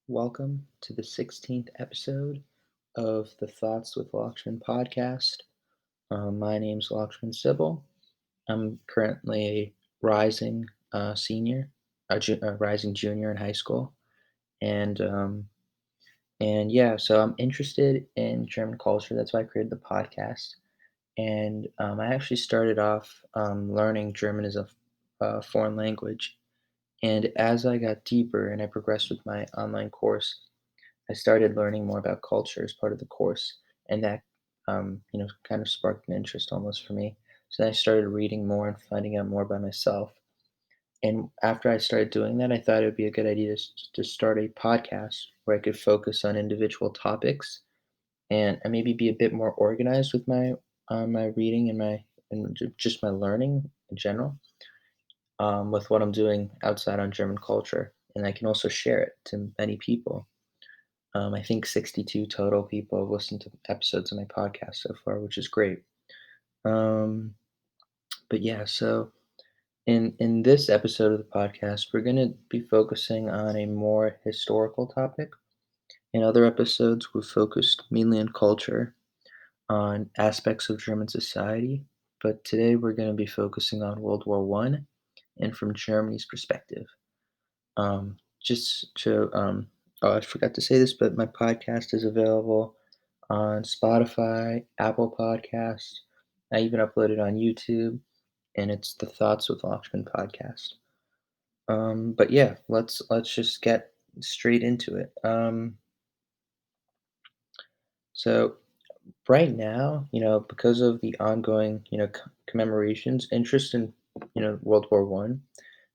Welcome to the 16th episode of the Thoughts with Lakshman podcast. My name's Lakshman Sybil. I'm currently a rising senior, a rising junior in high school, and yeah, so I'm interested in German culture. That's why I created the podcast. And I actually started off learning German as a foreign language. And as I got deeper and I progressed with my online course, I started learning more about culture as part of the course, and that, kind of sparked an interest almost for me. So then I started reading more and finding out more by myself. And after I started doing that, I thought it would be a good idea to start a podcast where I could focus on individual topics and maybe be a bit more organized with my reading and just my learning in general, with what I'm doing outside on German culture, and I can also share it to many people. I think 62 total people have listened to episodes of my podcast so far, which is great. Um, but yeah, so in this episode of the podcast, we're going to be focusing on a more historical topic. In other episodes, we've focused mainly on culture, on aspects of German society, but today we're going to be focusing on World War One and from Germany's perspective. Just to Oh, I forgot to say this, but my podcast is available on Spotify, Apple Podcasts. I even upload it on YouTube, and it's the Thoughts with Lakshman podcast. But yeah, let's just get straight into it. So right now, because of the ongoing, commemorations, interest in, World War One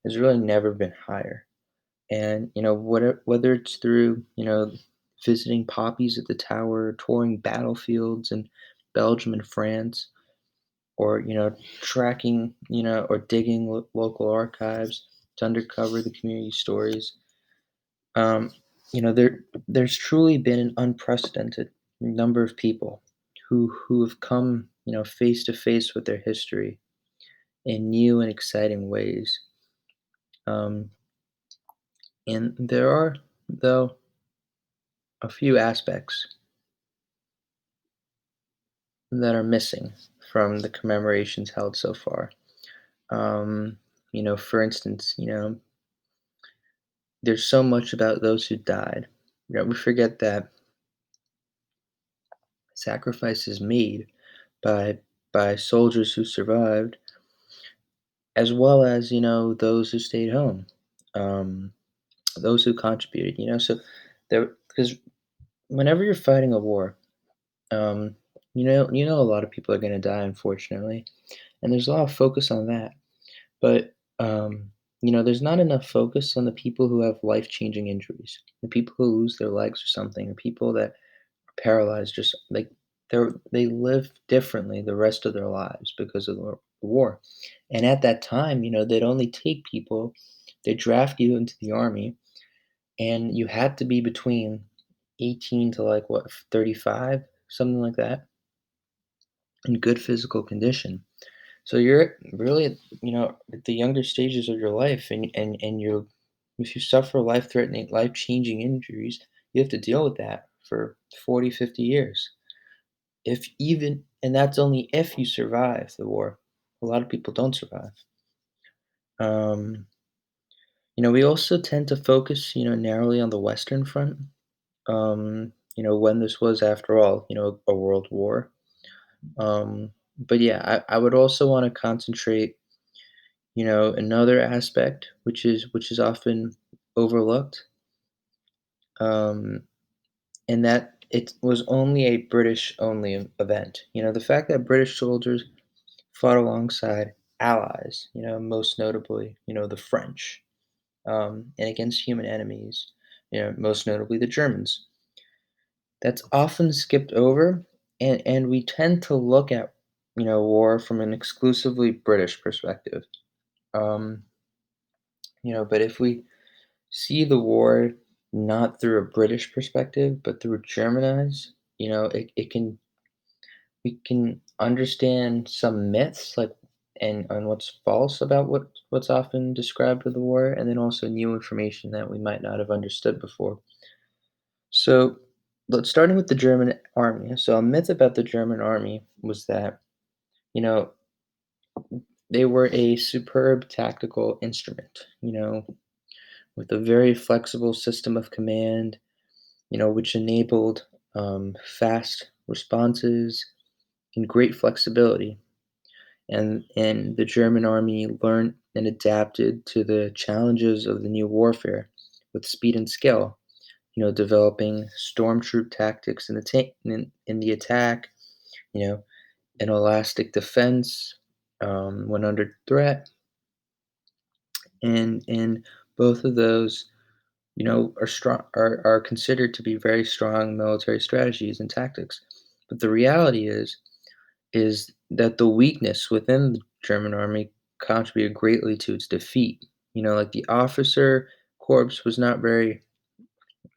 has really never been higher. And, whether it's through, visiting poppies at the tower, touring battlefields in Belgium and France, or, tracking, or digging local archives to uncover the community stories, um, there's truly been an unprecedented number of people who have come, face to face with their history in new and exciting ways. Um, and there are, though, a few aspects that are missing from the commemorations held so far. Um, for instance, there's so much about those who died. We forget that sacrifices made by soldiers who survived, as well as those who stayed home, um, those who contributed. So there, because whenever you're fighting a war, um, a lot of people are going to die, unfortunately, and there's a lot of focus on that. But, there's not enough focus on the people who have life-changing injuries, the people who lose their legs or something, the people that are paralyzed, just like they live differently the rest of their lives because of the war. And at that time, they'd only take people, they draft you into the army, and you had to be between 18 to like what, 35, something like that, in good physical condition. So you're really, at the younger stages of your life, and you're if you suffer life-threatening, life-changing injuries, you have to deal with that for 40, 50 years. If even and that's only if you survive the war. A lot of people don't survive. Um, we also tend to focus, narrowly on the Western Front. When this was, after all, a world war. But yeah, I would also want to concentrate. Another aspect which is often overlooked, um, and that it was only a British only event. The fact that British soldiers fought alongside allies, most notably, the French, and against human enemies, most notably the Germans. That's often skipped over, and we tend to look at, war from an exclusively British perspective. Um, but if we see the war not through a British perspective, but through German eyes, it can we can understand some myths like and what's false about what's often described with the war, and then also new information that we might not have understood before. So, let's starting with the German army. So, a myth about the German army was that, you know, they were a superb tactical instrument, with a very flexible system of command, which enabled fast responses and great flexibility. And the German army learned and adapted to the challenges of the new warfare with speed and skill, developing stormtroop tactics in the attack, you know, an elastic defense when under threat, and both of those, are strong are considered to be very strong military strategies and tactics. But the reality is that the weakness within the German army contributed greatly to its defeat. Like the officer corps was not very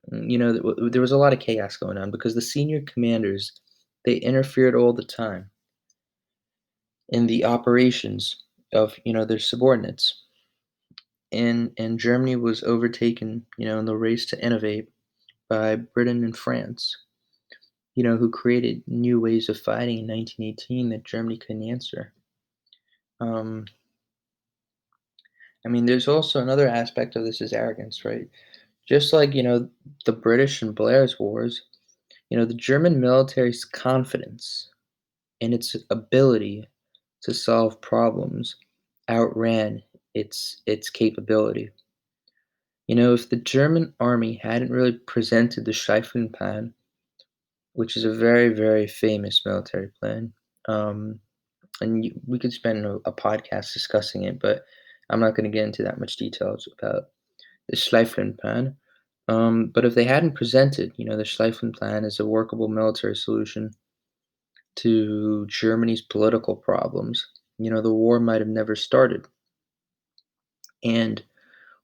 there was a lot of chaos going on because the senior commanders, they interfered all the time in the operations of, their subordinates. And Germany was overtaken, in the race to innovate by Britain and France, who created new ways of fighting in 1918 that Germany couldn't answer. Um, I mean, there's also another aspect of this is arrogance, right? Just like, the British and Blair's wars, the German military's confidence in its ability to solve problems outran its capability. If the German army hadn't really presented the Schlief plan, which is a very, very famous military plan, um, we could spend a podcast discussing it, but I'm not going to get into that much details about the Schlief plan. But if they hadn't presented, the Schlief plan as a workable military solution to Germany's political problems, the war might have never started. And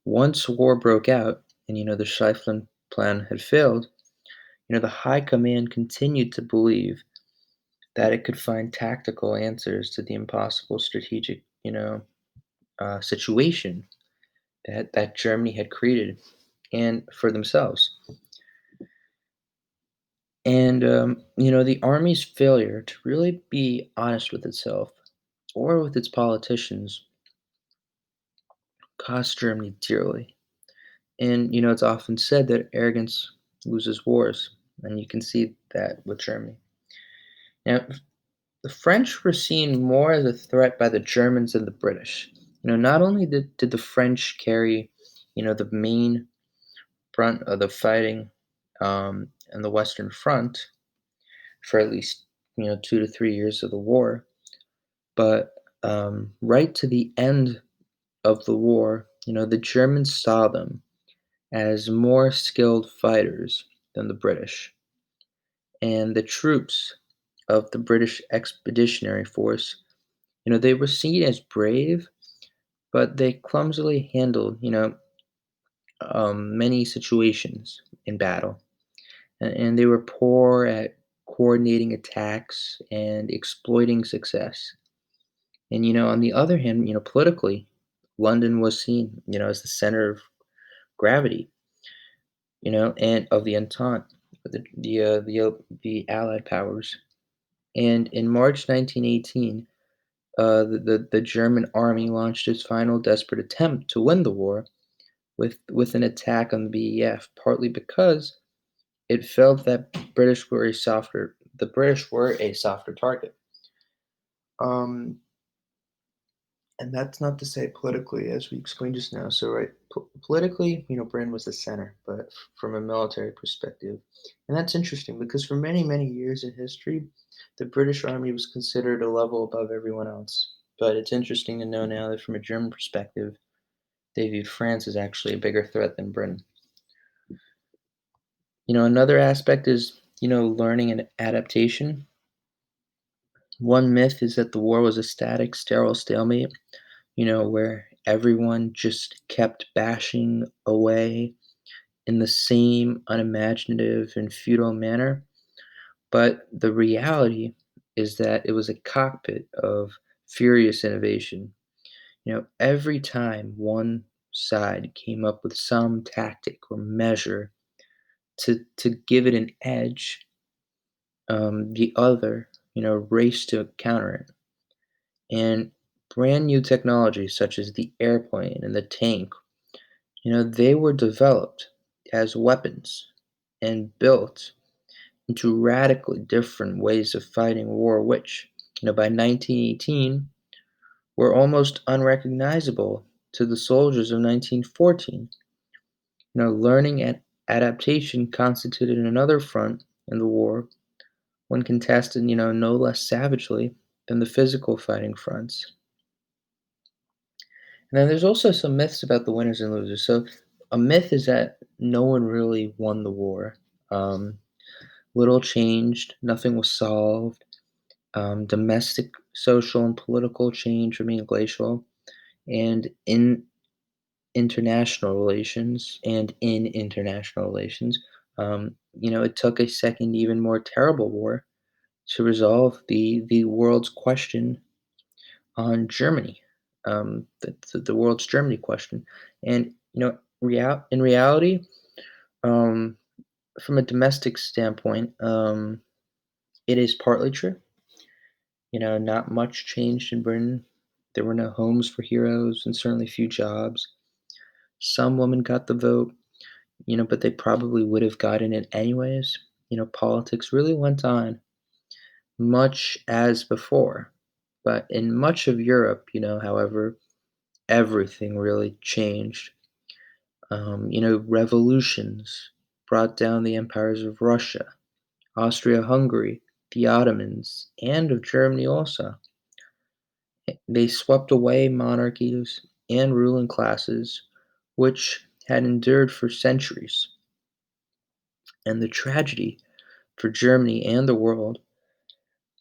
once war broke out and, the Schlief plan had failed, the high command continued to believe that it could find tactical answers to the impossible strategic, situation that Germany had created and for themselves. And the army's failure to really be honest with itself or with its politicians cost Germany dearly. And it's often said that arrogance loses wars, and you can see that with Germany. Now, the French were seen more as a threat by the Germans than the British. Not only did the French carry, the main front of the fighting in the Western Front for at least, 2 to 3 years of the war, but right to the end of the war, the Germans saw them as more skilled fighters than the British. And the troops of the British Expeditionary Force, they were seen as brave, but they clumsily handled, many situations in battle. And they were poor at coordinating attacks and exploiting success. And, on the other hand, politically, London was seen, as the center of gravity, and of the Entente, the Allied powers. And in March 1918, the German army launched its final desperate attempt to win the war with an attack on the BEF, partly because it felt that the British were a softer target. Um, and that's not to say politically, as we explained just now. So, right, politically, Britain was the center, but from a military perspective, and that's interesting because for many, many years in history, the British Army was considered a level above everyone else. But it's interesting to know now that from a German perspective, they viewed France as actually a bigger threat than Britain. Another aspect is, learning and adaptation. One myth is that the war was a static, sterile stalemate, where everyone just kept bashing away in the same unimaginative and futile manner. But the reality is that it was a cockpit of furious innovation. Every time one side came up with some tactic or measure to give it an edge, the other, raced to counter it. And brand new technologies such as the airplane and the tank, they were developed as weapons and built into radically different ways of fighting war, which, by 1918 were almost unrecognizable to the soldiers of 1914. Learning and adaptation constituted another front in the war, one contested, no less savagely than the physical fighting fronts. And then there's also some myths about the winners and losers. So a myth is that no one really won the war. Um, Little changed, nothing was solved. Domestic, social, and political change remained glacial, and in international relations, it took a second, even more terrible war to resolve the world's question on Germany, the world's Germany question. And in reality, um, from a domestic standpoint, it is partly true. Not much changed in Britain. There were no homes for heroes, and certainly few jobs. Some women got the vote, but they probably would have gotten it anyways. Politics really went on much as before. But in much of Europe, however, everything really changed. Revolutions brought down the empires of Russia, Austria Hungary, the Ottomans, and of Germany also. They swept away monarchies and ruling classes which had endured for centuries. And the tragedy for Germany and the world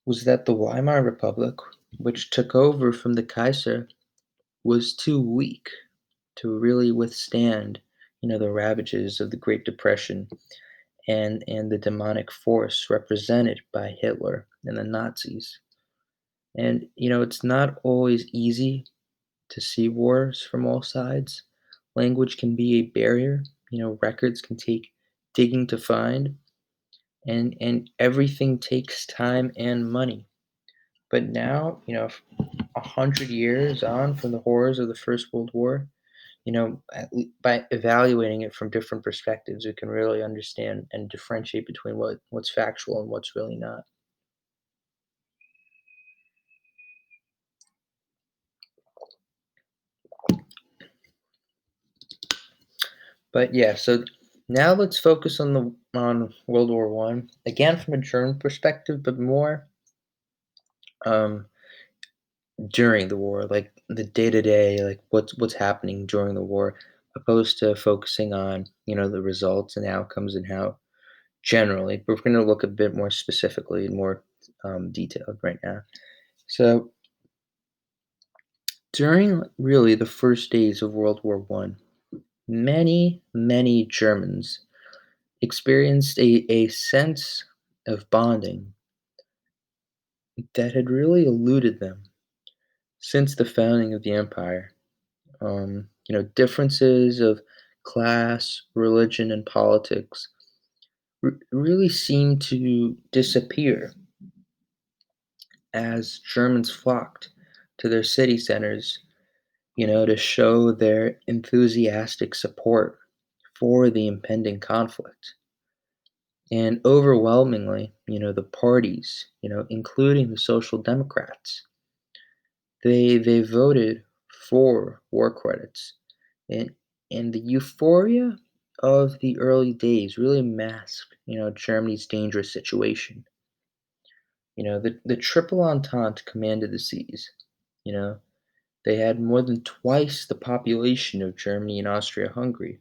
was that the Weimar Republic, which took over from the Kaiser, was too weak to really withstand, the ravages of the Great Depression and the demonic force represented by Hitler and the Nazis. And it's not always easy to see wars from all sides. Language can be a barrier. Records can take digging to find, and everything takes time and money. But now, 100 years on from the horrors of the First World War, by evaluating it from different perspectives, we can really understand and differentiate between what's factual and what's really not. But yeah, so now let's focus on World War One again from a German perspective, but more um, during the war, like the day to day, like what's happening during the war, opposed to focusing on the results and outcomes and how generally. But we're going to look a bit more specifically and more detailed right now. So during really the first days of World War One, many Germans experienced a sense of bonding that had really eluded them since the founding of the empire. Differences of class, religion, and politics really seemed to disappear as Germans flocked to their city centers, to show their enthusiastic support for the impending conflict. And overwhelmingly, the parties, including the Social Democrats, they voted for war credits. And and the euphoria of the early days really masked, Germany's dangerous situation. The Triple Entente commanded the seas. You know, they had more than twice the population of Germany and Austria-Hungary,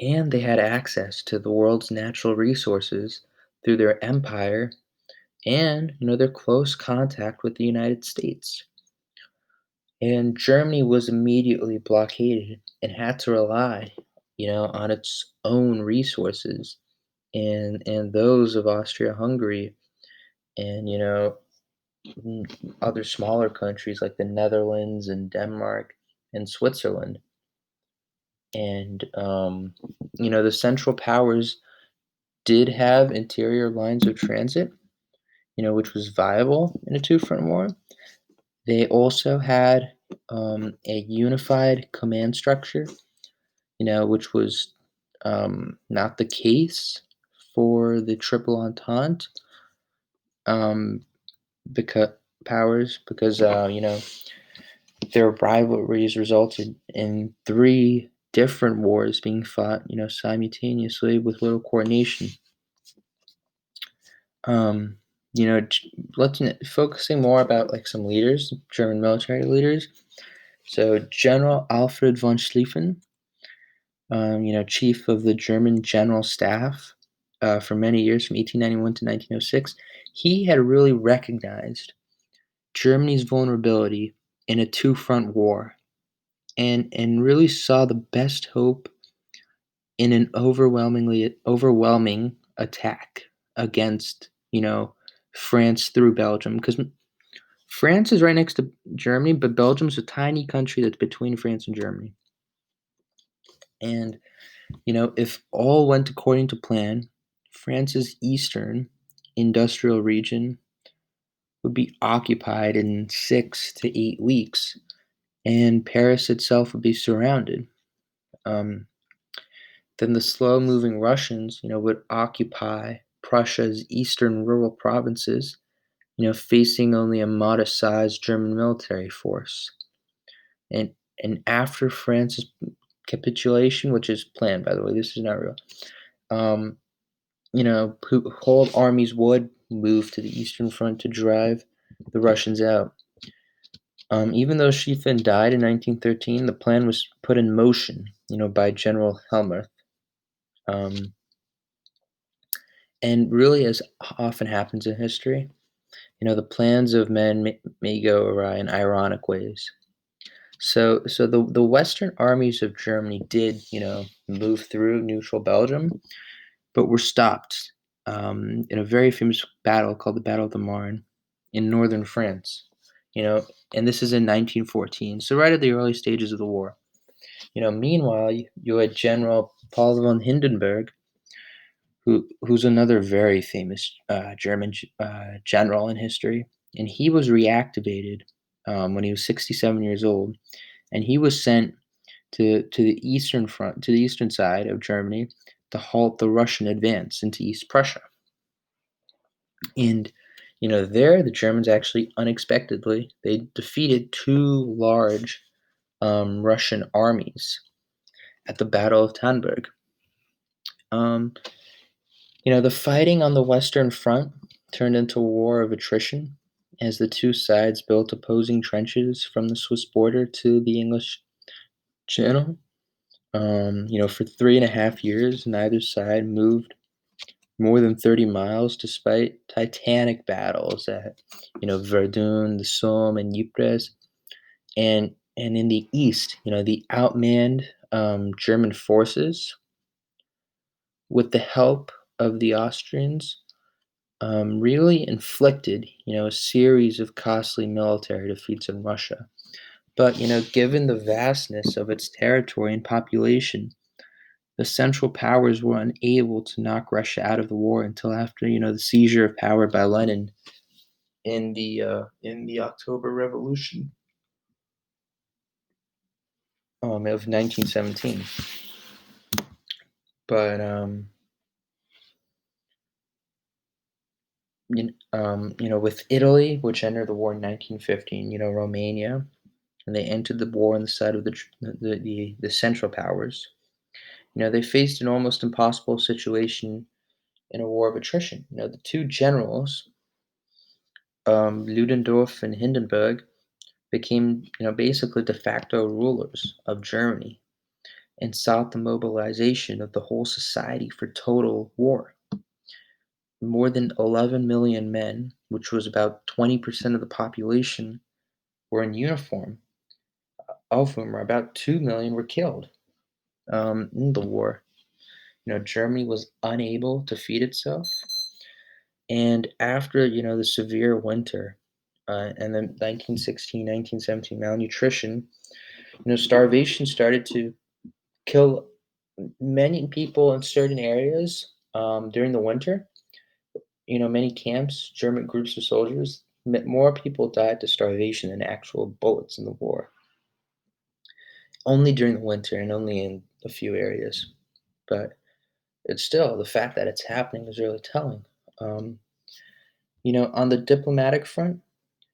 and they had access to the world's natural resources through their empire and, their close contact with the United States. And Germany was immediately blockaded and had to rely, on its own resources and those of Austria-Hungary and, other smaller countries like the Netherlands and Denmark and Switzerland. And the Central Powers did have interior lines of transit, which was viable in a two-front war. They also had a unified command structure, which was not the case for the Triple Entente um, because because their rivalries resulted in three different wars being fought, simultaneously with little coordination. Um, let's focusing more about like some leaders, German military leaders. So General Alfred von Schlieffen, chief of the German General Staff for many years, from 1891 to 1906, he had really recognized Germany's vulnerability in a two-front war, and really saw the best hope in an overwhelming attack against France through Belgium, because France is right next to Germany, but Belgium's a tiny country that's between France and Germany. And if all went according to plan, France's eastern industrial region would be occupied in 6 to 8 weeks, and Paris itself would be surrounded. Um, then the slow-moving Russians, would occupy Prussia's eastern rural provinces, facing only a modest-sized German military force. And and after France's capitulation, which is planned, by the way, this is not real. Um, whole armies would move to the eastern front to drive the Russians out. Even though Schlieffen died in 1913, the plan was put in motion, by General Helmuth. Um, and really, as often happens in history, the plans of men may go awry in ironic ways. So the Western armies of Germany did, move through neutral Belgium, but were stopped in a very famous battle called the Battle of the Marne in northern France. You know, and this is in 1914, so right at the early stages of the war. Meanwhile, you had General Paul von Hindenburg, who's another very famous German general in history, and he was reactivated when he was 67 years old, and he was sent to the eastern front, to the eastern side of Germany, to halt the Russian advance into East Prussia. And there the Germans actually unexpectedly they defeated two large Russian armies at the Battle of Tannberg. Um, the fighting on the Western Front turned into a war of attrition as the two sides built opposing trenches from the Swiss border to the English Channel. For 3.5 years, neither side moved more than 30 miles despite titanic battles at, Verdun, the Somme, and Ypres. And in the east, the outmanned German forces, with the help of the Austrians, really inflicted, a series of costly military defeats in Russia. But, given the vastness of its territory and population, the Central Powers were unable to knock Russia out of the war until after, the seizure of power by Lenin in the October Revolution of 1917. But with Italy, which entered the war in 1915, Romania, and they entered the war on the side of the Central Powers. They faced an almost impossible situation in a war of attrition. The two generals, Ludendorff and Hindenburg, became, basically de facto rulers of Germany and sought the mobilization of the whole society for total war. More than 11 million men, which was about 20% of the population, were in uniform, of whom about 2 million were killed in the war. Germany was unable to feed itself. And after, the severe winter and then 1916, 1917 malnutrition, starvation started to kill many people in certain areas during the winter. Many camps, German groups of soldiers, more people died to starvation than actual bullets in the war. Only during the winter and only in a few areas. But it's still the fact that it's happening is really telling. Um, on the diplomatic front,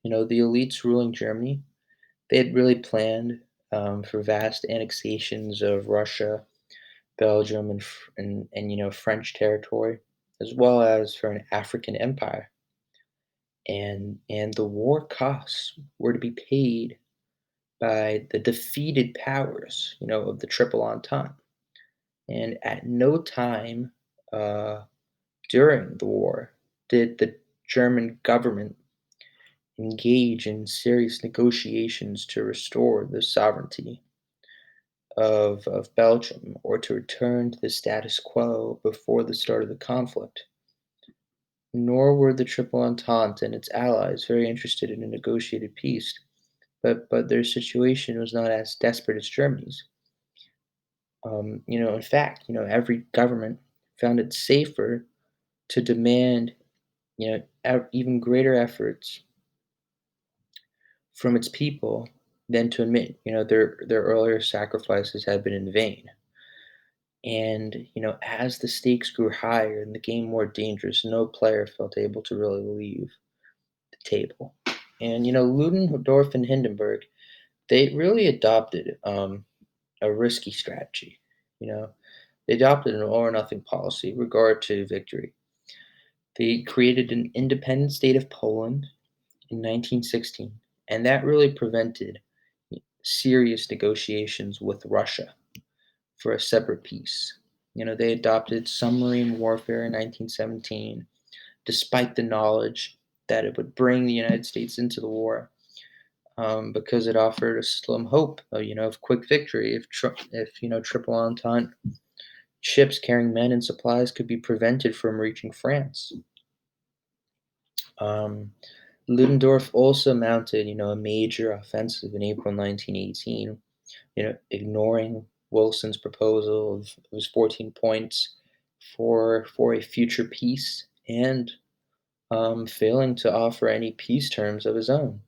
the elites ruling Germany, they had really planned for vast annexations of Russia, Belgium, and French territory, as well as for an African empire. And the war costs were to be paid by the defeated powers, of the Triple Entente. And at no time uh, during the war did the German government engage in serious negotiations to restore the sovereignty of Belgium or to return to the status quo before the start of the conflict. Nor were the Triple Entente and its allies very interested in a negotiated peace, but their situation was not as desperate as Germany's. In fact, every government found it safer to demand, even greater efforts from its people than to admit, their earlier sacrifices had been in vain. And as the stakes grew higher and the game more dangerous, no player felt able to really leave the table. And Ludendorff and Hindenburg, they really adopted a risky strategy. You know, they adopted an all or nothing policy regard to victory. They created an independent state of Poland in 1916, and that really prevented serious negotiations with Russia for a separate peace. They adopted submarine warfare in 1917, despite the knowledge that it would bring the United States into the war, because it offered a slim hope, of quick victory if Triple Entente ships carrying men and supplies could be prevented from reaching France. Um, Ludendorff also mounted, a major offensive in April 1918, ignoring Wilson's proposal of his 14 points for a future peace and failing to offer any peace terms of his own.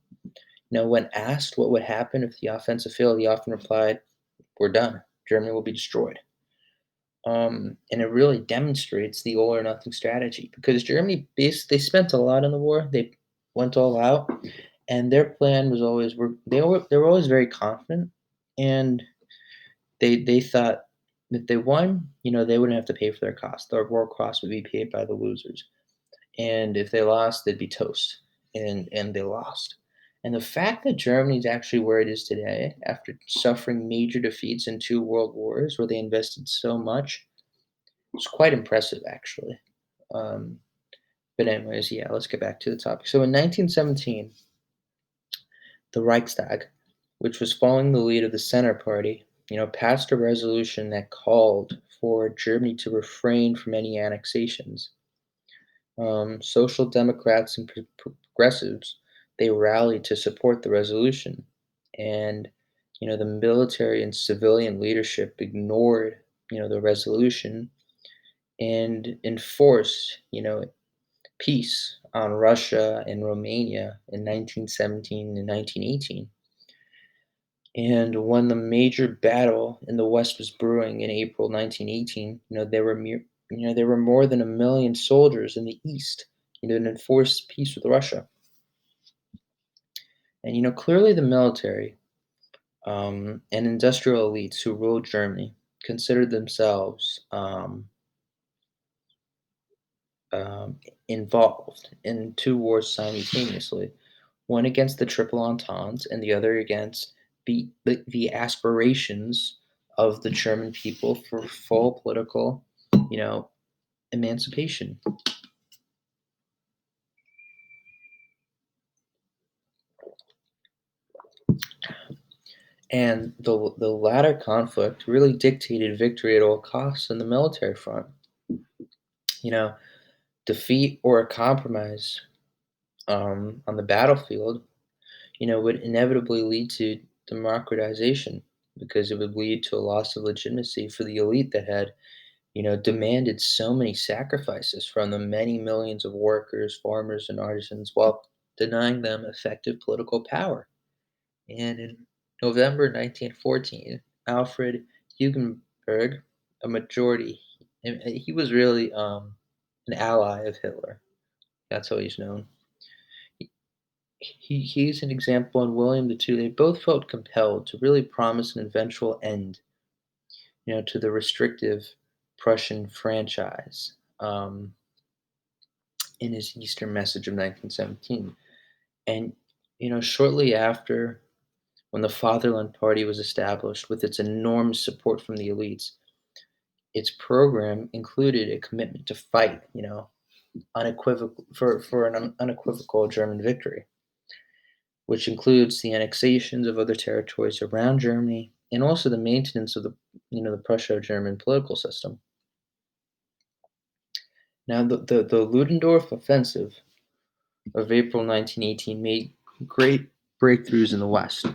When asked what would happen if the offensive failed, he often replied, "We're done. Germany will be destroyed." And it really demonstrates the all or nothing strategy because Germany they spent a lot in the war. They went all out, and their plan was always they were always very confident, and they thought if they won, they wouldn't have to pay for their costs. Their war costs would be paid by the losers, and if they lost, they'd be toast, and they lost. And the fact that Germany is actually where it is today, after suffering major defeats in two world wars, where they invested so much, it's quite impressive, actually. Um, but anyways, yeah, let's get back to the topic. So in 1917, the Reichstag, which was following the lead of the Center Party, passed a resolution that called for Germany to refrain from any annexations. Social Democrats and progressives, they rallied to support the resolution, and the military and civilian leadership ignored the resolution and enforced peace on Russia and Romania in 1917 and 1918. And when the major battle in the West was brewing in April 1918, there were more than 1 million soldiers in the East, to enforce peace with Russia. And clearly the military and industrial elites who ruled Germany considered themselves um, involved in two wars simultaneously, one against the Triple Entente and the other against the aspirations of the German people for full political, you know, emancipation. And the latter conflict really dictated victory at all costs on the military front. You know, defeat or a compromise on the battlefield, would inevitably lead to democratization because it would lead to a loss of legitimacy for the elite that had, demanded so many sacrifices from the many millions of workers, farmers, and artisans while denying them effective political power. And in November 1914, Alfred Hugenberg, a majority, and he was really an ally of Hitler. That's how he's known. He's an example, and William the Two. They both felt compelled to really promise an eventual end, to the restrictive Prussian franchise in his Eastern Message of 1917. And shortly after, when the Fatherland Party was established with its enormous support from the elites, its program included a commitment to fight, unequivocal for an unequivocal German victory, which includes the annexations of other territories around Germany and also the maintenance of the Prusso-German political system. Now, the Ludendorff offensive of April 1918 made great breakthroughs in the West,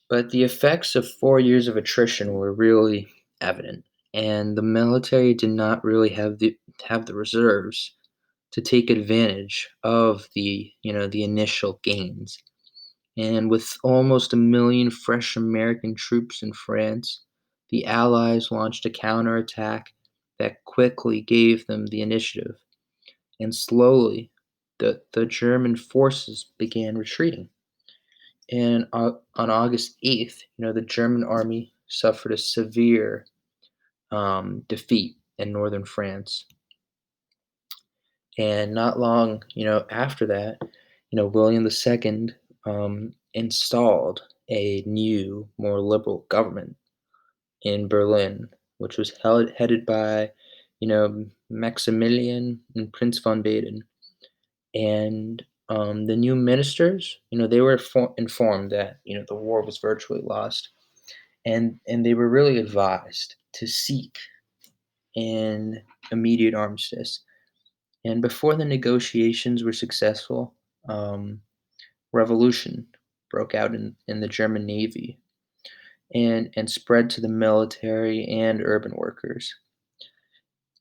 but the effects of 4 years of attrition were really evident, and the military did not really have the reserves to take advantage of the initial gains. And with almost a million fresh American troops in France, the Allies launched a counterattack that quickly gave them the initiative. And slowly, the German forces began retreating. And on August 8th, the German army suffered a severe defeat in northern France. And not long, after that, William II installed a new, more liberal government in Berlin, which was headed by, Maximilian and Prince von Baden. And the new ministers, they were informed that the war was virtually lost, and they were really advised to seek an immediate armistice. And before the negotiations were successful, revolution broke out in the German Navy and spread to the military and urban workers.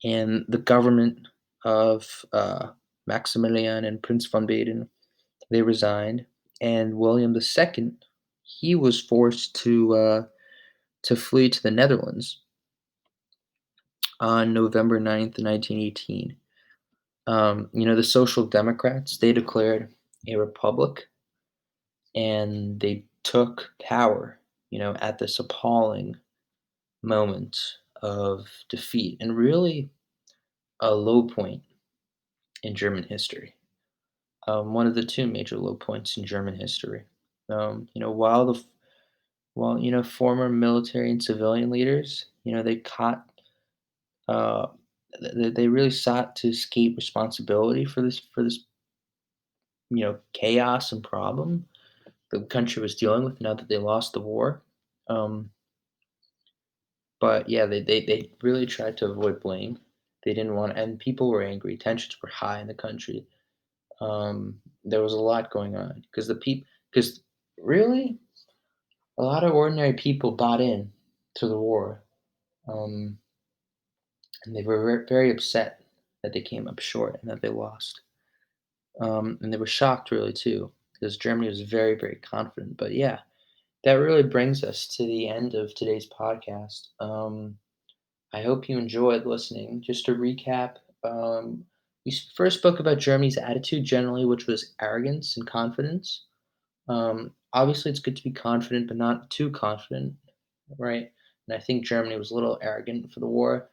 And the government of Maximilian and Prince von Baden, they resigned, and William II, he was forced to flee to the Netherlands on November 9th, 1918. The Social Democrats, they declared a republic, and they took power, at this appalling moment of defeat and really a low point in German history. One of the two major low points in German history. While former military and civilian leaders, they caught, uh, they really sought to escape responsibility for this chaos and problem the country was dealing with now that they lost the war. Um, but yeah, they really tried to avoid blame. They didn't want, and people were angry. Tensions were high in the country. There was a lot going on because really a lot of ordinary people bought in to the war, um, and they were very upset that they came up short and that they lost. And they were shocked really too because Germany was very very confident. But yeah, that really brings us to the end of today's podcast. I hope you enjoyed listening. Just to recap, we first spoke about Germany's attitude generally, which was arrogance and confidence. Obviously, it's good to be confident, but not too confident, right? And I think Germany was a little arrogant for the war,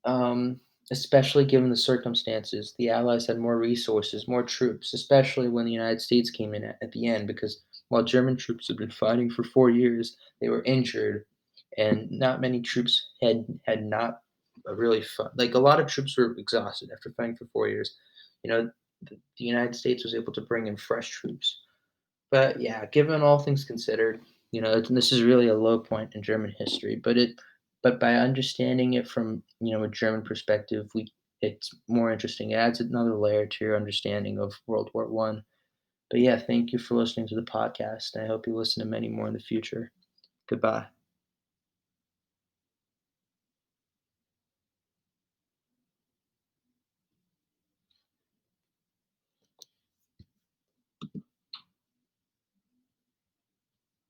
um, especially given the circumstances. The Allies had more resources, more troops, especially when the United States came in at the end, because while German troops had been fighting for 4 years, they were injured, and not many troops had not really fought. Like a lot of troops were exhausted after fighting for 4 years. The United States was able to bring in fresh troops. But yeah, given all things considered, this is really a low point in German history. But by understanding it from a German perspective, it's more interesting. It adds another layer to your understanding of World War One. But yeah, thank you for listening to the podcast. I hope you listen to many more in the future. Goodbye.